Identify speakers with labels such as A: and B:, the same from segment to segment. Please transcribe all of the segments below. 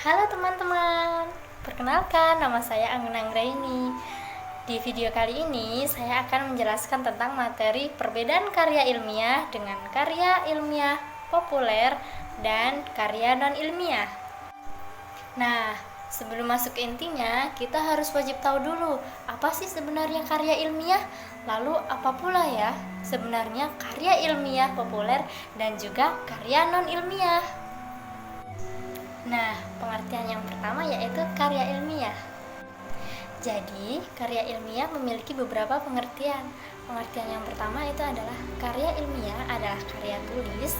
A: Halo teman-teman, perkenalkan nama saya Anggun Anggraini. Di video kali ini saya akan menjelaskan tentang materi perbedaan karya ilmiah dengan karya ilmiah populer dan karya non-ilmiah. Nah, sebelum masuk ke intinya, kita harus wajib tahu dulu apa sih sebenarnya karya ilmiah, lalu apa pula ya sebenarnya karya ilmiah populer dan juga karya non-ilmiah. Nah, pengertian yang pertama yaitu karya ilmiah. Jadi, karya ilmiah memiliki beberapa pengertian. Pengertian yang pertama itu adalah karya ilmiah adalah karya tulis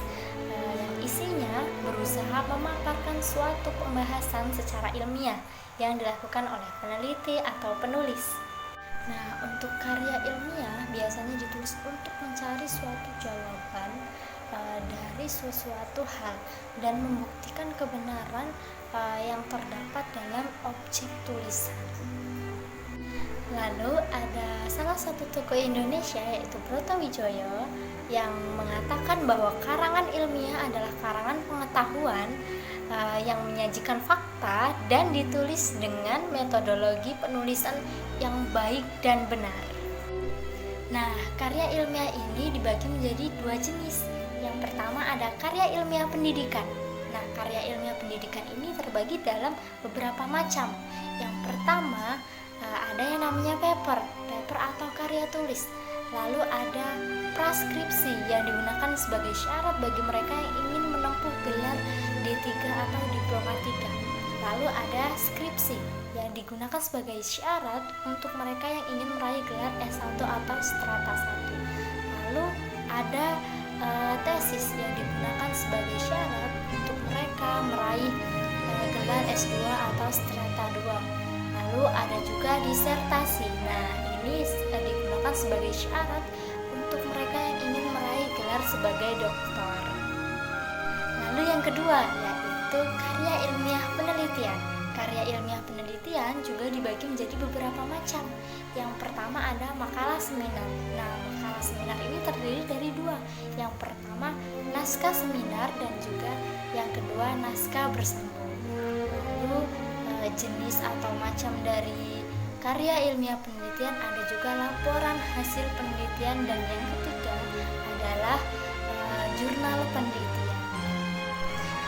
A: yang isinya berusaha memaparkan suatu pembahasan secara ilmiah yang dilakukan oleh peneliti atau penulis. Nah, untuk karya ilmiah biasanya ditulis untuk mencari suatu jawaban dari sesuatu hal dan membuktikan kebenaran yang terdapat dalam objek tulisan. Lalu ada salah satu tokoh Indonesia yaitu Brotawijaya yang mengatakan bahwa karangan ilmiah adalah karangan pengetahuan yang menyajikan fakta dan ditulis dengan metodologi penulisan yang baik dan benar. Nah, karya ilmiah ini dibagi menjadi dua jenis. Yang pertama ada karya ilmiah pendidikan. Nah, karya ilmiah pendidikan ini terbagi dalam beberapa macam. Yang pertama ada yang namanya paper atau karya tulis. Lalu ada praskripsi yang digunakan sebagai syarat bagi mereka yang ingin menempuh gelar D3 atau Diploma 3. Lalu ada skripsi yang digunakan sebagai syarat untuk mereka yang ingin meraih gelar S1 atau strata 1. Lalu ada tesis yang digunakan sebagai syarat untuk mereka meraih gelar S2 atau strata 2. Lalu ada juga disertasi. Nah, ini digunakan sebagai syarat untuk mereka yang ingin meraih gelar sebagai doktor. Lalu yang kedua yaitu karya ilmiah penelitian. Karya ilmiah penelitian juga dibagi menjadi beberapa macam. Yang pertama ada makalah seminar. Nah, makalah seminar ini terdiri dari dua. Yang pertama naskah seminar dan juga yang kedua naskah bersambung. Lalu jenis atau macam dari karya ilmiah penelitian ada juga laporan hasil penelitian dan yang ketiga adalah jurnal penelitian.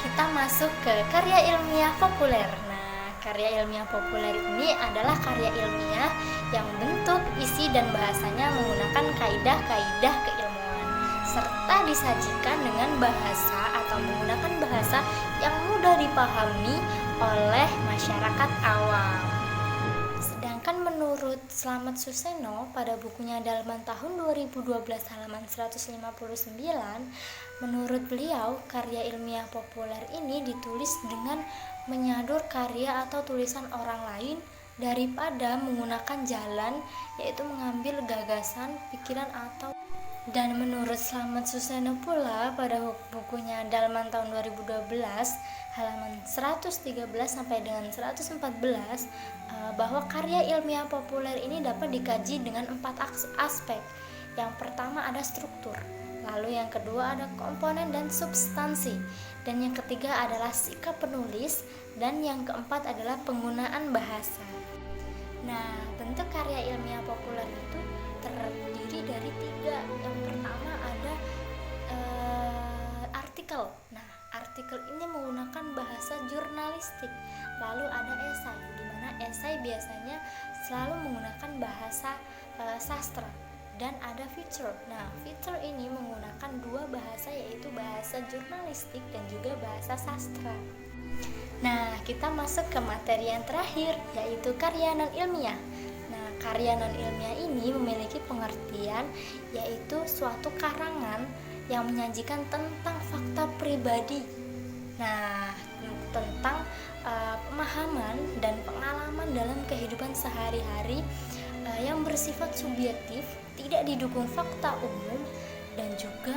A: Kita masuk ke karya ilmiah populer. Nah, karya ilmiah populer ini adalah karya ilmiah yang bentuk, isi, dan bahasanya menggunakan kaidah-kaidah keilmuan serta disajikan dengan bahasa atau menggunakan bahasa yang mudah dipahami oleh masyarakat awam. Sedangkan menurut Slamet Suseno pada bukunya Dalman tahun 2012 halaman 159, menurut beliau karya ilmiah populer ini ditulis dengan menyadur karya atau tulisan orang lain daripada menggunakan jalan, yaitu mengambil gagasan, pikiran atau. Dan menurut Slamet Suseno pula pada bukunya Dalman tahun 2012 halaman 113 sampai dengan 114 bahwa karya ilmiah populer ini dapat dikaji dengan 4 aspek. Yang pertama ada struktur, lalu yang kedua ada komponen dan substansi, dan yang ketiga adalah sikap penulis, dan yang keempat adalah penggunaan bahasa. Nah, bentuk karya ilmiah populer itu terdiri dari 3. Yang pertama ada artikel. Nah, artikel ini menggunakan bahasa jurnalistik. Lalu ada esai, di mana esai biasanya selalu menggunakan bahasa sastra. Dan ada feature. Nah, feature ini menggunakan 2 bahasa, yaitu bahasa jurnalistik dan juga bahasa sastra. Nah, kita masuk ke materi yang terakhir, yaitu karya non-ilmiah. Nah, karya non-ilmiah ini memiliki pengertian, yaitu suatu karangan yang menyajikan tentang fakta pribadi. Nah, tentang pemahaman dan pengalaman dalam kehidupan sehari-hari yang bersifat subjektif, tidak didukung fakta umum, dan juga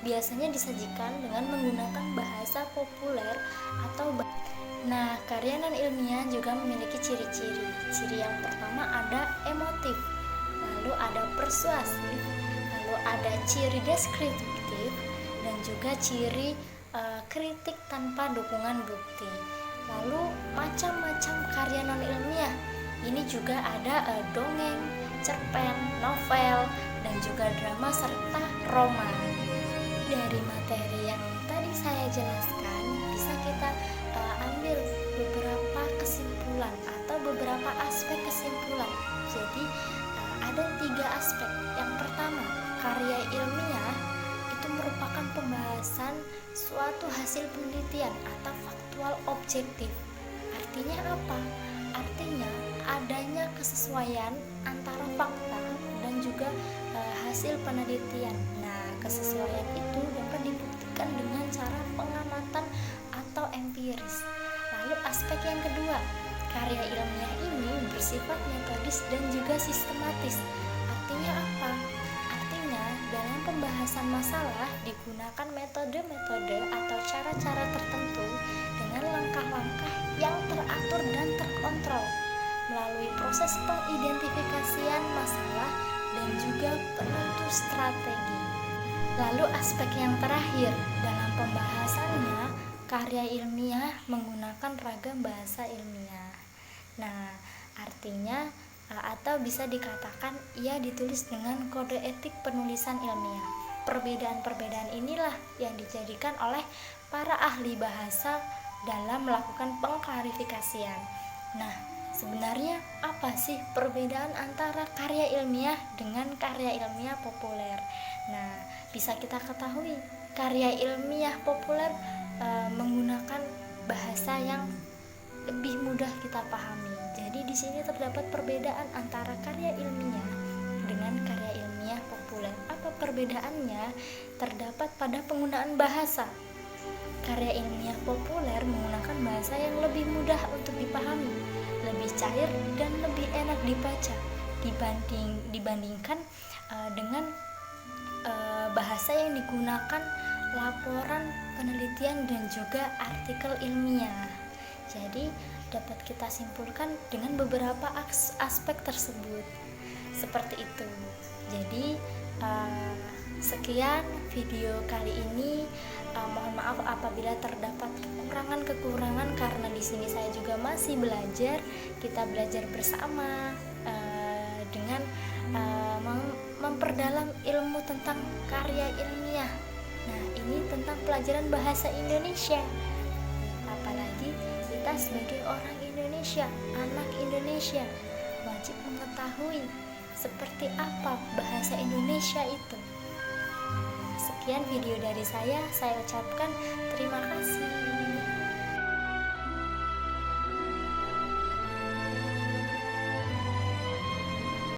A: biasanya disajikan dengan menggunakan bahasa populer atau Nah, karya non-ilmiah juga memiliki ciri-ciri. Ciri yang pertama ada emotif, lalu ada persuasif, lalu ada ciri deskriptif, dan juga ciri kritik tanpa dukungan bukti. Lalu macam-macam karya non ilmiah. Ini juga ada dongeng, cerpen, novel, dan juga drama serta roman. Dari materi yang tadi saya jelaskan, bisa kita ambil beberapa kesimpulan atau beberapa aspek kesimpulan. Jadi ada 3 aspek. Yang pertama, karya ilmiah itu merupakan pembahasan suatu hasil penelitian atau faktual objektif. Artinya apa? Artinya adanya kesesuaian antara fakta dan juga hasil penelitian. Nah, kesesuaian itu dapat dibuktikan dengan cara pengamatan atau empiris. Lalu aspek yang kedua, karya ilmiah ini bersifat metodis dan juga sistematis. Artinya apa? Artinya dalam pembahasan masalah digunakan metode-metode atau cara-cara tertentu dengan langkah-langkah yang teratur dan terkontrol melalui proses pengidentifikasian masalah dan juga penentu strategi. Lalu aspek yang terakhir, dalam pembahasannya karya ilmiah menggunakan ragam bahasa ilmiah. Nah, artinya atau bisa dikatakan ia ditulis dengan kode etik penulisan ilmiah. Perbedaan-perbedaan inilah yang dijadikan oleh para ahli bahasa dalam melakukan pengklarifikasian. Nah, sebenarnya apa sih perbedaan antara karya ilmiah dengan karya ilmiah populer? Nah, bisa kita ketahui karya ilmiah populer menggunakan bahasa yang lebih mudah kita pahami. Jadi di sini terdapat perbedaan antara karya ilmiah dengan karya ilmiah populer. Apa perbedaannya? Terdapat pada penggunaan bahasa. Karya ilmiah populer menggunakan bahasa yang lebih mudah untuk dipahami, lebih cair dan lebih enak dibaca dibandingkan dengan bahasa yang digunakan laporan penelitian dan juga artikel ilmiah. Jadi dapat kita simpulkan dengan beberapa aspek tersebut seperti itu. Jadi sekian video kali ini. Mohon maaf apabila terdapat kekurangan karena di sini saya juga masih belajar. Kita belajar bersama dengan memperdalam ilmu tentang karya ilmiah. Nah, ini tentang pelajaran bahasa Indonesia. Apalagi kita sebagai orang Indonesia, anak Indonesia, wajib mengetahui seperti apa bahasa Indonesia itu. Sekian video dari saya ucapkan terima kasih.